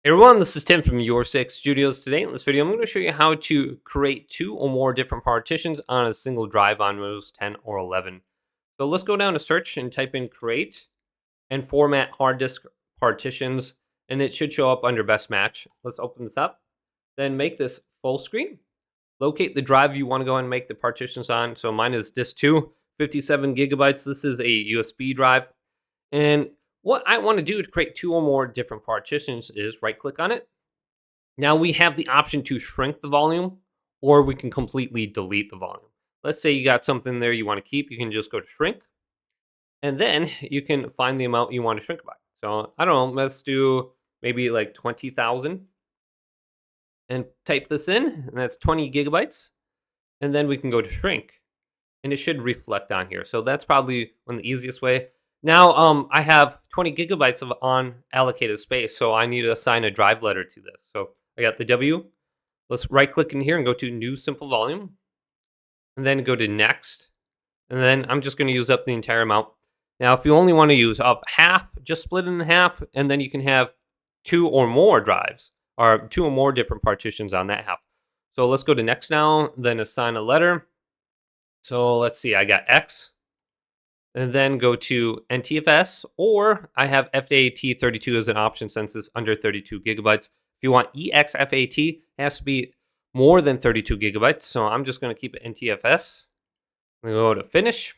Hey everyone, this is Tim from Your Six Studios. Today in this video, I'm going to show you how to create 2 or more different partitions on a single drive on Windows 10 or 11. So let's go down to search and type in create and format hard disk partitions, and it should show up under best match. Let's open this up, then make this full screen. Locate the drive you want to go and make the partitions on. So mine is disk 2, 57 gigabytes. This is a USB drive. And what I want to do to create 2 or more different partitions is right click on it. Now we have the option to shrink the volume, or we can completely delete the volume. Let's say you got something there you want to keep, you can just go to shrink, and then you can find the amount you want to shrink by. So I don't know, let's do maybe like 20,000 and type this in, and that's 20 gigabytes. And then we can go to shrink, and it should reflect on here. So that's probably one of the easiest way. Now, I have 20 gigabytes of unallocated space, so I need to assign a drive letter to this. So I got the W. Let's right click in here and go to New Simple Volume, and then go to Next. And then I'm just going to use up the entire amount. Now, if you only want to use up half, just split it in half, and then you can have 2 or more drives, or 2 or more different partitions on that half. So let's go to Next now, then assign a letter. So let's see, I got X. And then go to NTFS, or I have FAT32 as an option since it's under 32 gigabytes. If you want EXFAT, it has to be more than 32 gigabytes. So I'm just going to keep it NTFS. I'm going to go to finish.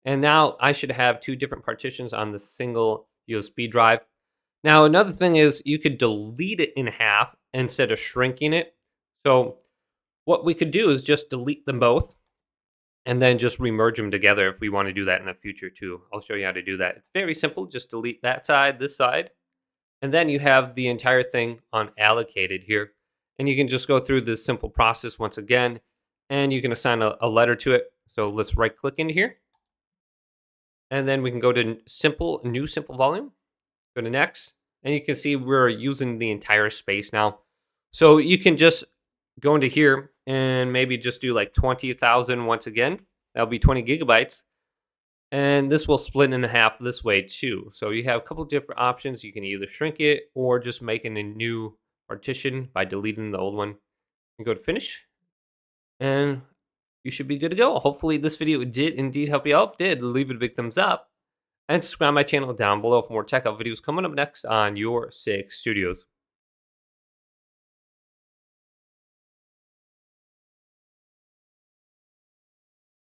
And now I should have 2 different partitions on the single USB drive. Now, another thing is you could delete it in half instead of shrinking it. So what we could do is just delete them both, and then just remerge them together if we want to do that in the future too. I'll show you how to do that. It's very simple. Just delete that side, this side, and then you have the entire thing unallocated here. And you can just go through this simple process once again, and you can assign a letter to it. So let's right click in here, and then we can go to New Simple Volume, go to Next, and you can see we're using the entire space now. So you can just go into here and maybe just do like 20,000 once again. That'll be 20 gigabytes. And this will split in half this way too. So you have a couple different options. You can either shrink it or just make a new partition by deleting the old one. And go to finish. And you should be good to go. Hopefully this video did indeed help you out. If it did, leave it a big thumbs up. And subscribe to my channel down below for more tech out videos coming up next on Your Six Studios.